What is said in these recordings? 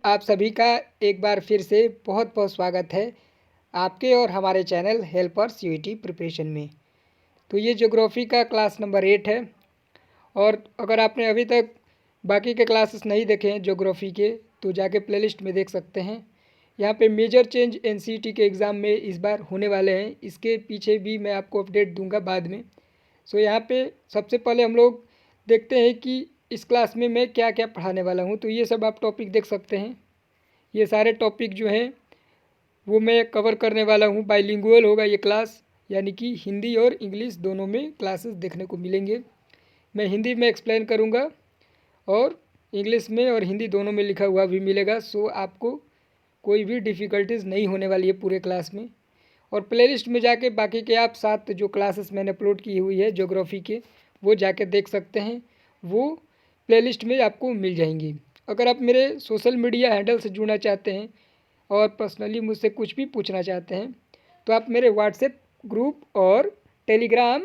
आप सभी का एक बार फिर से बहुत बहुत स्वागत है आपके और हमारे चैनल हेल्पर्स यूईटी प्रिपरेशन में। तो ये ज्योग्राफी का क्लास नंबर 8 है। और अगर आपने अभी तक बाकी के क्लासेस नहीं देखे हैं ज्योग्राफी के तो जाके प्लेलिस्ट में देख सकते हैं। यहाँ पे मेजर चेंज एनसीईटी के एग्ज़ाम में इस बार होने वाले हैं, इसके पीछे भी मैं आपको अपडेट दूंगा बाद में। सो यहाँ पे सबसे पहले हम लोग देखते हैं कि इस क्लास में मैं क्या क्या पढ़ाने वाला हूँ। तो ये सब आप टॉपिक देख सकते हैं। ये सारे टॉपिक जो हैं वो मैं कवर करने वाला हूँ। बाइलिंगुअल होगा ये क्लास, यानी कि हिंदी और इंग्लिश दोनों में क्लासेस देखने को मिलेंगे। मैं हिंदी में एक्सप्लेन करूँगा और इंग्लिश में और हिंदी दोनों में लिखा हुआ भी मिलेगा। सो आपको कोई भी डिफ़िकल्टीज़ नहीं होने वाली है पूरे क्लास में। और प्लेलिस्ट में जाके बाकी के आप 7 जो क्लासेस मैंने अपलोड की हुई है ज्योग्राफी के वो जाके देख सकते हैं। वो प्लेलिस्ट में आपको मिल जाएंगी। अगर आप मेरे सोशल मीडिया हैंडल से जुड़ना चाहते हैं और पर्सनली मुझसे कुछ भी पूछना चाहते हैं तो आप मेरे व्हाट्सएप ग्रुप और टेलीग्राम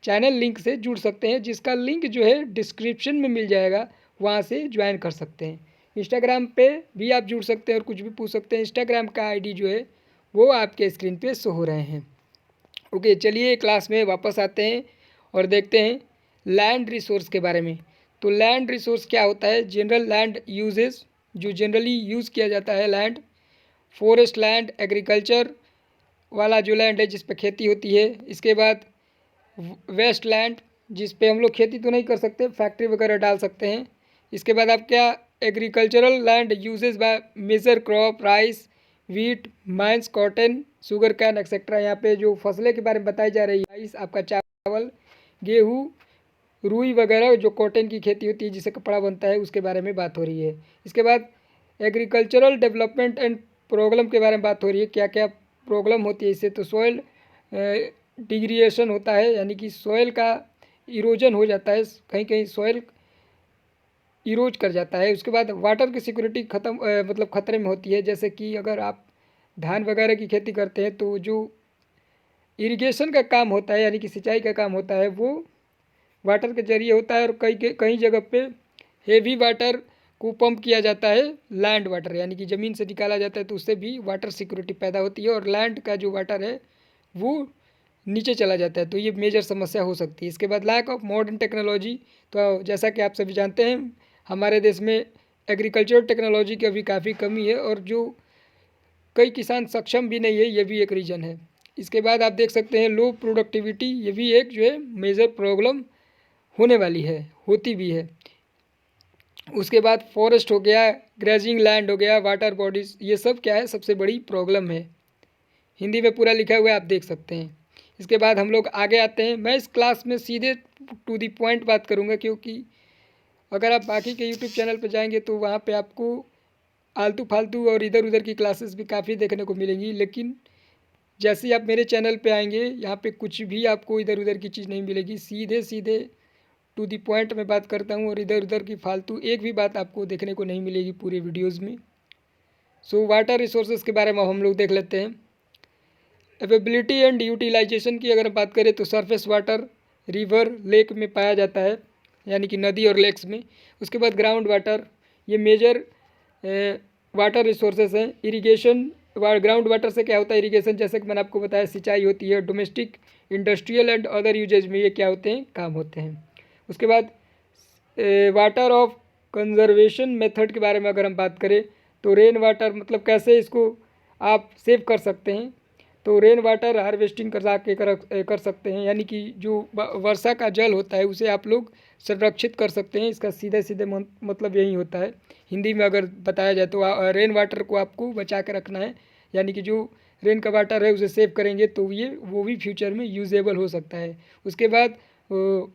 चैनल लिंक से जुड़ सकते हैं, जिसका लिंक जो है डिस्क्रिप्शन में मिल जाएगा, वहाँ से ज्वाइन कर सकते हैं। इंस्टाग्राम पे भी आप जुड़ सकते हैं और कुछ भी पूछ सकते हैं। इंस्टाग्राम का आईडी जो है वो आपके स्क्रीन पे शो हो रहे हैं। ओके, चलिए क्लास में वापस आते हैं और देखते हैं लैंड रिसोर्स के बारे में। तो लैंड रिसोर्स क्या होता है? जनरल लैंड यूजेस, जो जनरली यूज़ किया जाता है लैंड। फॉरेस्ट लैंड, एग्रीकल्चर वाला जो लैंड है जिस पे खेती होती है। इसके बाद वेस्ट लैंड, जिस पे हम लोग खेती तो नहीं कर सकते, फैक्ट्री वगैरह डाल सकते हैं। इसके बाद आप क्या, agricultural land uses by major crop, rice, wheat, mines, cotton, sugarcane etcetera. यहाँ पे जो फसलें के बारे में बताई जा रही है, राइस आपका चावल, गेहूँ, रुई वगैरह जो कॉटन की खेती होती है जिससे कपड़ा बनता है, उसके बारे में बात हो रही है। इसके बाद एग्रीकल्चरल डेवलपमेंट एंड प्रॉब्लम के बारे में बात हो रही है, क्या क्या प्रॉब्लम होती है इससे। तो सॉइल डिग्रेडेशन होता है, यानी कि सॉइल का इरोजन हो जाता है, कहीं कहीं सॉइल इरोज कर जाता है। उसके बाद वाटर की सिक्योरिटी मतलब ख़तरे में होती है। जैसे कि अगर आप धान वगैरह की खेती करते हैं तो जो इरिगेशन का काम होता है, यानी कि सिंचाई का काम होता है, वो वाटर के जरिए होता है। और कई जगह पे हेवी वाटर को पंप किया जाता है, लैंड वाटर यानी कि ज़मीन से निकाला जाता है, तो उससे भी वाटर सिक्योरिटी पैदा होती है और लैंड का जो वाटर है वो नीचे चला जाता है, तो ये मेजर समस्या हो सकती है। इसके बाद लैक ऑफ मॉडर्न टेक्नोलॉजी। तो जैसा कि आप सभी जानते हैं हमारे देश में एग्रीकल्चर टेक्नोलॉजी की अभी काफ़ी कमी है और जो कई किसान सक्षम भी नहीं है, ये भी एक रीज़न है। इसके बाद आप देख सकते हैं लो प्रोडक्टिविटी, ये भी एक जो है मेजर प्रॉब्लम होने वाली है, होती भी है। उसके बाद फॉरेस्ट हो गया, ग्रेजिंग लैंड हो गया, वाटर बॉडीज़, ये सब क्या है, सबसे बड़ी प्रॉब्लम है। हिंदी में पूरा लिखा हुआ है, आप देख सकते हैं। इसके बाद हम लोग आगे आते हैं। मैं इस क्लास में सीधे टू दी पॉइंट बात करूंगा, क्योंकि अगर आप बाकी के यूट्यूब चैनल पर जाएंगे तो वहाँ पे आपको आलतू फालतू और इधर उधर की क्लासेस भी काफ़ी देखने को मिलेंगी। लेकिन जैसे ही आप मेरे चैनल पे आएंगे, यहाँ पे कुछ भी आपको इधर उधर की चीज़ नहीं मिलेगी। सीधे सीधे टू दी पॉइंट में बात करता हूँ और इधर उधर की फालतू एक भी बात आपको देखने को नहीं मिलेगी पूरे वीडियोज़ में। सो वाटर रिसोर्सेज के बारे में हम लोग देख लेते हैं। अवेबिलिटी एंड यूटिलाइजेशन की अगर बात करें तो सरफेस वाटर रिवर लेक में पाया जाता है, यानी कि नदी और लेक्स में। उसके बाद ग्राउंड वाटर, ये मेजर वाटर रिसोर्सेज हैं। इरिगेशन, ग्राउंड वाटर से क्या होता है, इरिगेशन, जैसे कि मैंने आपको बताया सिंचाई होती है। Domestic, industrial and other uses में ये क्या होते हैं, काम होते हैं। उसके बाद वाटर ऑफ कंजर्वेशन मेथड के बारे में अगर हम बात करें तो रेन वाटर मतलब कैसे इसको आप सेव कर सकते हैं। तो रेन वाटर हार्वेस्टिंग कर सकते हैं, यानी कि जो वर्षा का जल होता है उसे आप लोग संरक्षित कर सकते हैं। इसका सीधे सीधे मतलब यही होता है। हिंदी में अगर बताया जाए तो रेन वाटर को आपको बचा के रखना है, यानी कि जो रेन का वाटर है उसे सेव करेंगे तो ये वो भी फ्यूचर में यूजेबल हो सकता है। उसके बाद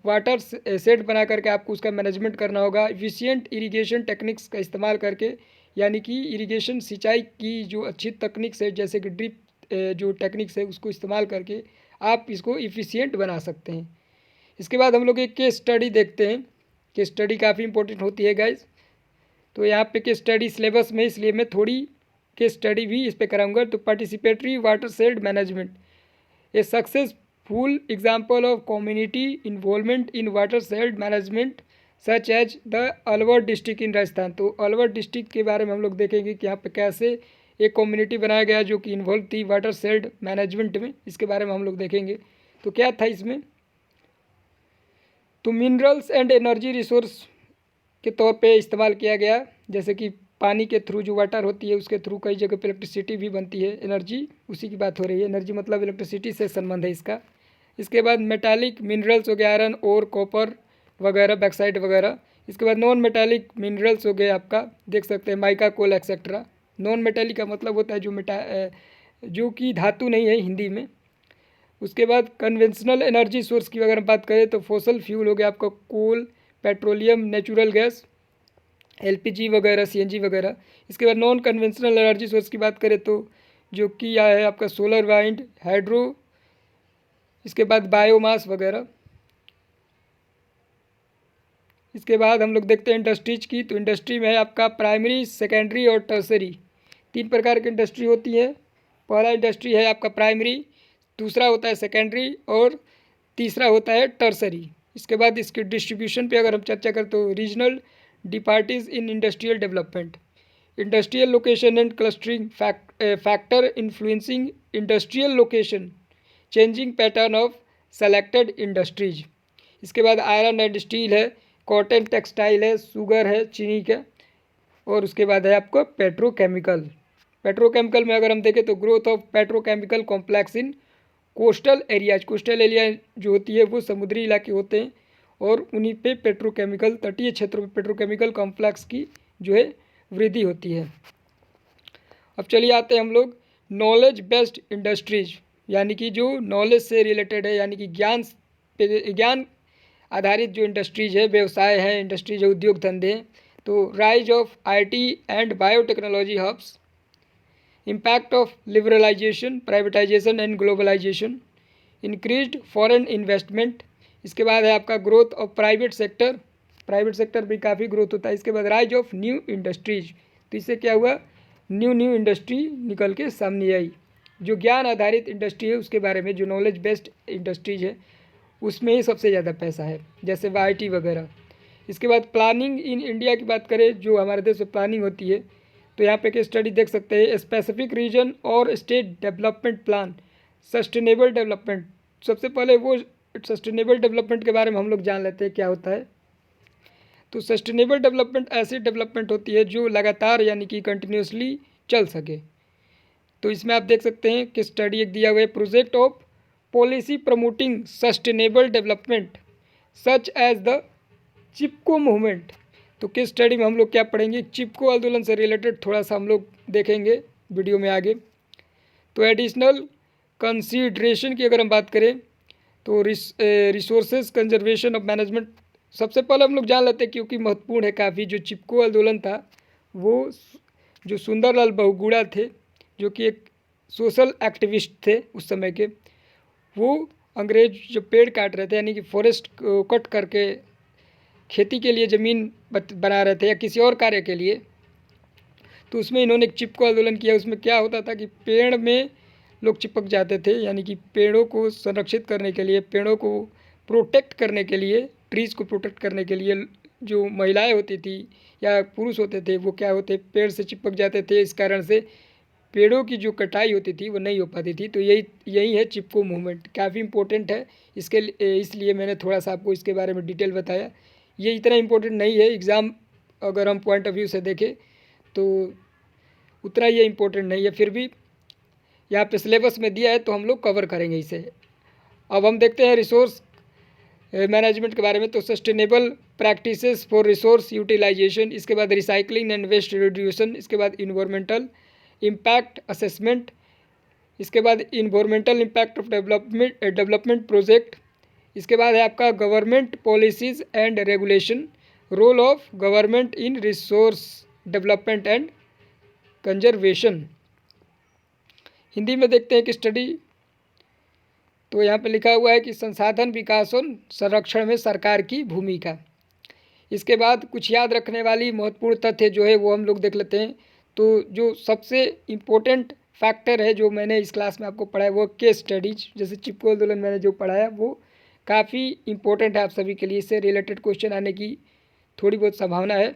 वाटर सेट बना करके आपको उसका मैनेजमेंट करना होगा एफिशिएंट इरिगेशन टेक्निक्स का इस्तेमाल करके, यानी कि इरिगेशन सिंचाई की जो अच्छी तकनीक्स है जैसे कि ड्रिप जो टेक्निक्स है उसको इस्तेमाल करके आप इसको इफ़िशिएंट बना सकते हैं। इसके बाद हम लोग एक केस स्टडी देखते हैं। केस स्टडी काफ़ी इंपॉर्टेंट होती है गाइज। तो यहाँ पे केस स्टडी सिलेबस में, इसलिए मैं थोड़ी केस स्टडी भी इस पर कराऊंगा। तो participatory watershed management, a successful example of community involvement in watershed management such as the Alwar district in Rajasthan. तो अलवर डिस्ट्रिक्ट के बारे में हम लोग देखेंगे कि यहाँ पे कैसे एक कम्युनिटी बनाया गया जो कि इन्वॉल्व थी वाटर शेड मैनेजमेंट में, इसके बारे में हम लोग देखेंगे। तो क्या था इसमें, तो मिनरल्स एंड एनर्जी रिसोर्स के तौर पे इस्तेमाल किया गया, जैसे कि पानी के थ्रू जो वाटर होती है उसके थ्रू कई जगह पे इलेक्ट्रिसिटी भी बनती है, एनर्जी उसी की बात हो रही है, एनर्जी मतलब इलेक्ट्रिसिटी से संबंध है इसका। इसके बाद मेटालिक मिनरल्स हो गए आयरन और कॉपर वगैरह, बैक्साइड वगैरह। इसके बाद नॉन मेटालिक मिनरल्स हो गए आपका, देख सकते हैं माइका कोल एक्सेट्रा। नॉन मेटालिक का मतलब होता है जो कि धातु नहीं है हिंदी में। उसके बाद कन्वेंशनल एनर्जी सोर्स की अगर हम बात करें तो फॉसल फ्यूल हो गया आपका कोल, पेट्रोलियम, नेचुरल गैस, एलपीजी वगैरह, सीएनजी वगैरह। इसके बाद नॉन कन्वेंशनल एनर्जी सोर्स की बात करें तो जो कि यह है आपका सोलर, वाइंड, हाइड्रो, इसके बाद बायोमास वगैरह। इसके बाद हम लोग देखते हैं इंडस्ट्रीज की। तो इंडस्ट्री में है आपका प्राइमरी, सेकेंडरी और टर्सरी, 3 प्रकार की इंडस्ट्री होती है। पहला इंडस्ट्री है आपका प्राइमरी, दूसरा होता है सेकेंडरी और तीसरा होता है टर्सरी। इसके बाद इसके डिस्ट्रीब्यूशन पे अगर हम चर्चा करें तो regional disparities in industrial development, industrial location and clustering factor influencing industrial location, changing pattern of selected industries. इसके बाद आयरन एंड स्टील है, कॉटन टेक्सटाइल है, शुगर है, चीनी का, और उसके बाद है आपको पेट्रोकेमिकल। पेट्रोकेमिकल में अगर हम देखें तो growth of petrochemical complex in coastal areas, coastal area जो होती है वो समुद्री इलाके होते हैं और उन्हीं पे पेट्रोकेमिकल, तटीय क्षेत्रों में पेट्रोकेमिकल कॉम्प्लेक्स की जो है वृद्धि होती है। अब चलिए आते हैं हम लोग नॉलेज बेस्ड इंडस्ट्रीज, यानी कि जो नॉलेज से रिलेटेड है, यानी कि ज्ञान आधारित जो इंडस्ट्रीज है, व्यवसाय है, इंडस्ट्रीज है, उद्योग धंधे हैं। तो rise of IT and biotechnology hubs, impact of liberalisation, privatisation and globalisation, increased foreign investment. इसके बाद है आपका growth of private sector, private sector भी काफ़ी ग्रोथ होता है। इसके बाद राइज ऑफ न्यू इंडस्ट्रीज, तो इससे क्या हुआ, न्यू इंडस्ट्री निकल के सामने आई। जो ज्ञान आधारित इंडस्ट्री है उसके बारे में, जो नॉलेज बेस्ड इंडस्ट्रीज है उसमें ही सबसे ज़्यादा पैसा है, जैसे आईटी वगैरह। इसके बाद प्लानिंग इन इंडिया की बात करें, जो हमारे देश में प्लानिंग होती है, तो यहाँ पे एक स्टडी देख सकते हैं, स्पेसिफिक रीजन और state development plan, sustainable development. सबसे पहले वो सस्टेनेबल डेवलपमेंट के बारे में हम लोग जान लेते हैं क्या होता है। तो सस्टेनेबल डेवलपमेंट ऐसी डेवलपमेंट होती है जो लगातार यानी कि कंटिन्यूसली चल सके। तो इसमें आप देख सकते हैं कि स्टडी एक दिया हुआ है, project of policy promoting sustainable development such as the Chipko movement. तो किस स्टडी में हम लोग क्या पढ़ेंगे, चिपको आंदोलन से रिलेटेड थोड़ा सा हम लोग देखेंगे वीडियो में आगे। तो एडिशनल कंसीडरेशन की अगर हम बात करें तो रिसोर्सेज कंजर्वेशन ऑफ मैनेजमेंट, सबसे पहले हम लोग जान लेते हैं क्योंकि महत्वपूर्ण है काफ़ी। जो चिपको आंदोलन था वो जो सुंदरलाल बहुगुणा थे, जो कि एक सोशल एक्टिविस्ट थे उस समय के, वो अंग्रेज जो पेड़ काट रहे थे यानी कि फॉरेस्ट को कट करके खेती के लिए ज़मीन बना रहे थे या किसी और कार्य के लिए, तो उसमें इन्होंने एक चिपको आंदोलन किया। उसमें क्या होता था कि पेड़ में लोग चिपक जाते थे, यानी कि पेड़ों को संरक्षित करने के लिए, पेड़ों को प्रोटेक्ट करने के लिए, ट्रीज़ को प्रोटेक्ट करने के लिए जो महिलाएं होती थी या पुरुष होते थे वो क्या होते, पेड़ से चिपक जाते थे। इस कारण से पेड़ों की जो कटाई होती थी वो नहीं हो पाती थी। तो यही है चिपको मूवमेंट, काफ़ी इंपॉर्टेंट है इसलिए मैंने थोड़ा सा आपको इसके बारे में डिटेल बताया। ये इतना इम्पोर्टेंट नहीं है, एग्ज़ाम अगर हम पॉइंट ऑफ व्यू से देखें तो उतना ये इम्पोर्टेंट नहीं है, फिर भी यहाँ पे सिलेबस में दिया है तो हम लोग कवर करेंगे इसे। अब हम देखते हैं रिसोर्स मैनेजमेंट के बारे में। तो sustainable practices for resource utilisation, इसके बाद रिसाइकलिंग एंड वेस्ट रिड्यूशन, इसके बाद इन्वायरमेंटल इम्पैक्ट असेसमेंट, इसके बाद environmental impact of development project, इसके बाद है आपका government policies and regulation, role of government in resource development and conservation. Hindi में देखते हैं कि स्टडी, तो यहाँ पे लिखा हुआ है कि संसाधन विकास और संरक्षण में सरकार की भूमिका। इसके बाद कुछ याद रखने वाली महत्वपूर्ण तथ्य जो है वो हम लोग देख लेते हैं। तो जो सबसे इम्पोर्टेंट फैक्टर है जो मैंने इस क्लास में आपको पढ़ाया वो केस स्टडीज, जैसे चिपको आंदोलन मैंने जो पढ़ाया वो काफ़ी इम्पोर्टेंट है आप सभी के लिए, इससे रिलेटेड क्वेश्चन आने की थोड़ी बहुत संभावना है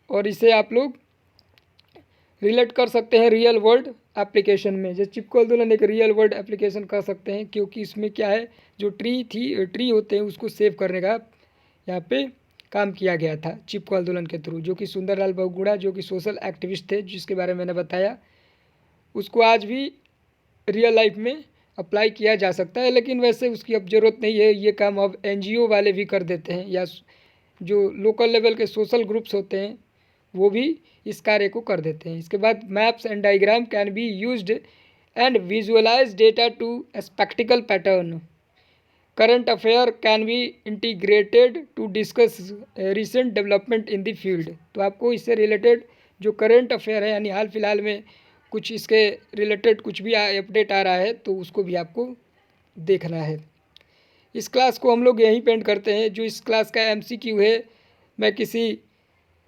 और इसे आप लोग रिलेट कर सकते हैं रियल वर्ल्ड एप्लीकेशन में। जैसे चिपको आंदोलन एक रियल वर्ल्ड एप्लीकेशन कर सकते हैं, क्योंकि इसमें क्या है, जो ट्री होते हैं उसको सेव करने का यहाँ पे काम किया गया था चिपको आंदोलन के थ्रू, जो कि सुंदरलाल बहुगुणा जो कि सोशल एक्टिविस्ट थे जिसके बारे में मैंने बताया, उसको आज भी रियल लाइफ में अप्लाई किया जा सकता है। लेकिन वैसे उसकी अब ज़रूरत नहीं है, ये काम अब NGO वाले भी कर देते हैं, या जो लोकल लेवल के सोशल ग्रुप्स होते हैं वो भी इस कार्य को कर देते हैं। इसके बाद maps and diagram can be used and visualise data to spectacle pattern. Current affair can be integrated to discuss recent development in the field. तो आपको इससे रिलेटेड जो करंट अफेयर है, यानी हाल फिलहाल में कुछ इसके रिलेटेड कुछ भी अपडेट आ रहा है तो उसको भी आपको देखना है। इस क्लास को हम लोग यहीं पेंड करते हैं। जो इस क्लास का MCQ है, मैं किसी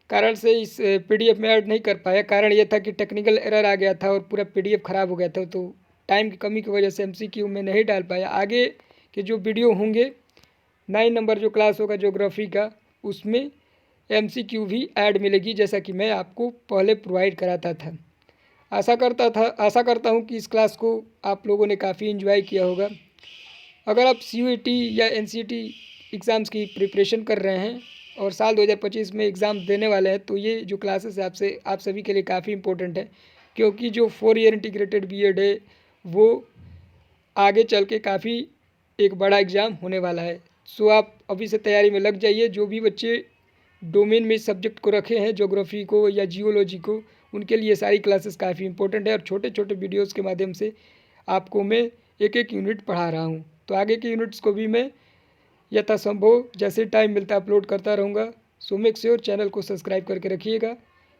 कारण से इस PDF में ऐड नहीं कर पाया। कारण ये था कि टेक्निकल एरर आ गया था और पूरा PDF ख़राब हो गया था, तो टाइम की कमी की वजह से MCQ में नहीं डाल पाया। आगे के जो वीडियो होंगे 9 नंबर जो क्लास होगा ज्योग्राफी का, उसमें MCQ भी ऐड मिलेगी, जैसा कि मैं आपको पहले प्रोवाइड कराता था। आशा करता हूँ कि इस क्लास को आप लोगों ने काफ़ी एंजॉय किया होगा। अगर आप CUET या NCET एग्ज़ाम्स की प्रिपरेशन कर रहे हैं और साल 2025 में एग्ज़ाम देने वाले हैं, तो ये जो क्लासेस है आप सभी के लिए काफ़ी इंपॉर्टेंट है, क्योंकि जो 4 ईयर इंटीग्रेटेड BEd है वो आगे चल के काफ़ी एक बड़ा एग्ज़ाम होने वाला है। सो आप अभी से तैयारी में लग जाइए। जो भी बच्चे डोमेन में सब्जेक्ट को रखे हैं, ज्योग्राफी को या जियोलॉजी को, उनके लिए सारी क्लासेस काफ़ी इंपॉर्टेंट है और छोटे छोटे वीडियोस के माध्यम से आपको मैं एक एक यूनिट पढ़ा रहा हूँ। तो आगे के यूनिट्स को भी मैं यथासंभव जैसे टाइम मिलता है अपलोड करता रहूँगा। सो मेक श्योर चैनल को सब्सक्राइब करके रखिएगा।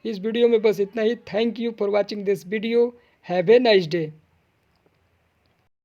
इस वीडियो में बस इतना ही। Thank you for watching this video. Have a nice day.